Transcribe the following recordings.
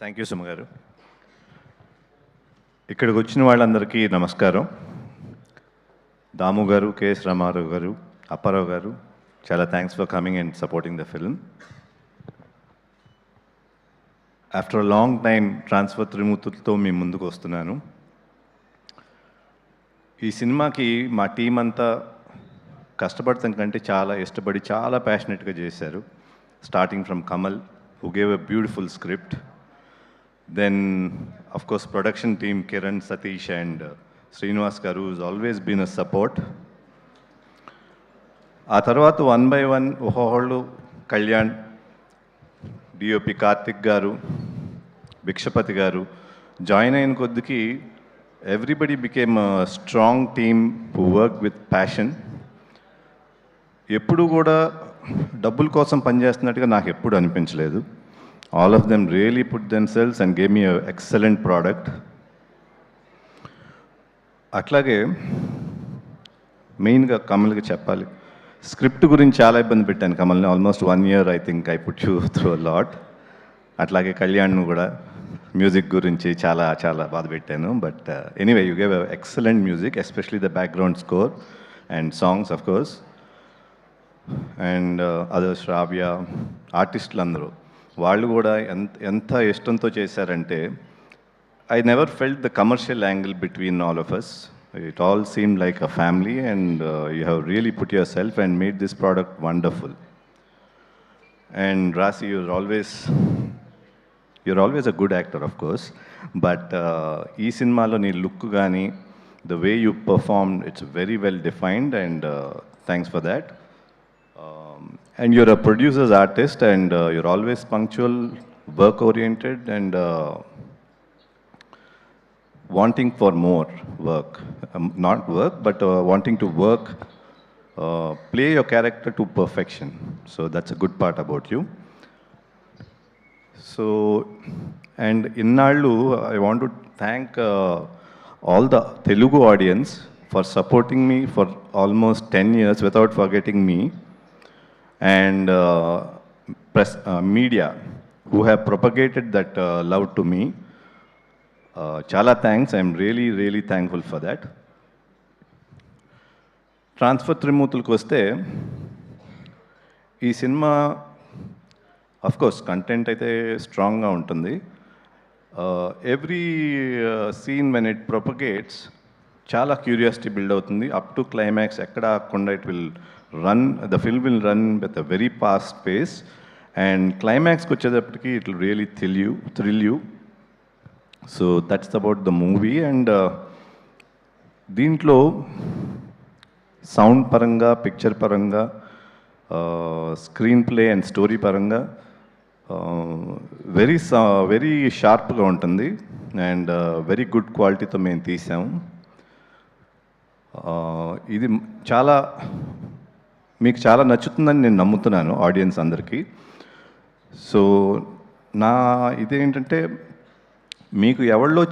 Thank you Suma గారు. ఇక్కడికి వచ్చిన వాళ్ళందరికీ నమస్కారం. దాము గారు, కెఎస్ రామారావు గారు, అప్పారావు గారు, చాలా thanks for coming and supporting the film. After a long time transfer త్రిమూర్తులతో మీ ముందుకు వస్తున్నాను. ఈ సినిమాకి మా టీం అంతా కష్టపడతాం కంటే చాలా ఇష్టపడి చాలా ప్యాషనెట్గా చేశారు. Starting from Kamal, who gave a beautiful script. Then, of course, production team, Kiran, Satish and Srinivas garu has always been a support. ఆ తర్వాత వన్ బై వన్ ఒక్కొక్కళ్ళు, కళ్యాణ్, డిఓపి కార్తిక్ గారు, భిక్షపతి గారు జాయిన్ అయిన కొద్దికి everybody became a strong team who work with passion. ఎప్పుడు కూడా డబ్బుల కోసం పనిచేస్తున్నట్టుగా నాకు ఎప్పుడు అనిపించలేదు. All of them really put themselves and gave me a excellent product. అట్లాగే మెయిన్గా కమల్కి చెప్పాలి, స్క్రిప్ట్ గురించి చాలా ఇబ్బంది పెట్టాను కమల్ని. Almost 1 year I think I put you through a lot. అట్లాగే కళ్యాణ్ను కూడా మ్యూజిక్ గురించి చాలా చాలా బాధ పెట్టాను. But anyway, you gave excellent music, especially the background score and songs of course. And అదే శ్రావ్య, ఆర్టిస్టులు అందరూ వాళ్ళు కూడా ఎంత ఇష్టంతో చేశారంటే I never felt the commercial angle between all of us. It all seem like a family and you have really put yourself and made this product wonderful. And Raashi, you're always a good actor, of course, but ఈ సినిమాలో నీ look కానీ the way you perform, it's very well defined and thanks for that. And you're a producer's artist and you're always punctual, work oriented and wanting for more work. Not work, but wanting to work, play your character to perfection. So that's a good part about you. So, and innallu I want to thank all the Telugu audience for supporting me for almost 10 years without forgetting me. And press media who have propagated that love to me. Chala thanks. I am really thankful for that. Transfer త్రిమూర్తులకు వస్తే ఈ cinema of course content అయితే స్ట్రాంగ్గా ఉంటుంది. Every scene when it ప్రొపగేట్స్ చాలా curiosity build అవుతుంది. Up to climax ఎక్కడ ఆగకుండా it will run, the film will run with a very fast pace and climax ku vachedaptiki it will really thrill you. So that's about the movie. And deentlo sound paranga, picture paranga, screenplay and story paranga very sharp ga untundi and very good quality tho మేము తీసాము. ఇది చాలా మీకు చాలా నచ్చుతుందని నేను నమ్ముతున్నాను audience అందరికీ. సో నా ఇదేంటంటే, మీకు ఎవరిలో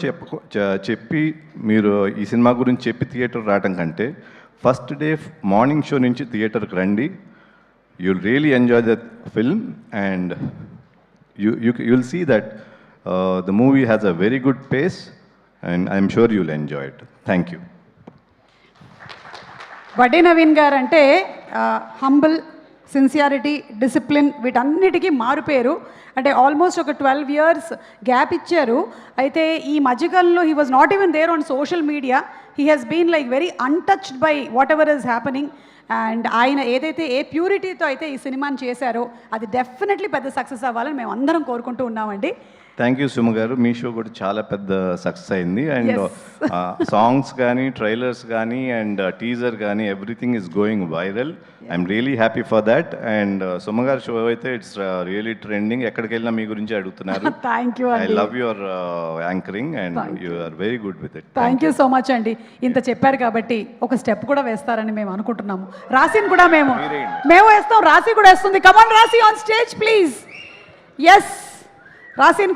చెప్పి మీరు ఈ సినిమా గురించి చెప్పి థియేటర్ రావడం కంటే ఫస్ట్ డే మార్నింగ్ షో నుంచి థియేటర్కి రండి. You'll really enjoy the film and you'll see that the movie has a very good pace and I'm sure you'll enjoy it. Thank you. వడ్డీ నవీన్ గారు అంటే హంబుల్, సిన్సియారిటీ, డిసిప్లిన్ వీటన్నిటికీ మారుపేరు. అంటే almost ఒక 12 years గ్యాప్ ఇచ్చారు. అయితే ఈ మధ్యకాలంలో he was not even there on social media. He has been like very untouched by whatever is happening. And ఆయన ఏదైతే ఏ ప్యూరిటీతో అయితే ఈ సినిమాని చేశారో అది డెఫినెట్లీ పెద్ద సక్సెస్ అవ్వాలని మేము అందరం కోరుకుంటూ ఉన్నామండి. థ్యాంక్ యూ సుమ గారు. మీ షో కూడా చాలా పెద్ద సక్సెస్ అయింది. అండ్ సాంగ్స్ కానీ, ట్రైలర్స్ కానీ అండ్ టీజర్ కానీ everything is going viral. I'm really happy for that. And Suma గారి షో అయితే ఇట్స్ రియలీ ట్రెండింగ్. ఎక్కడికి వెళ్ళినా మీ గురించి అడుగుతున్నారు. Thank you. I love your anchoring and you are very good with it. Thank you so much అండి. ఇంత చెప్పారు కాబట్టి ఒక స్టెప్ కూడా వేస్తారని మేము అనుకుంటున్నాము. రాశిని కూడా మేము వేస్తాం, రాశి కూడా వేస్తుంది. కమాన్ రాశి ఆన్ స్టేజ్ ప్లీజ్. ఎస్, రాశిని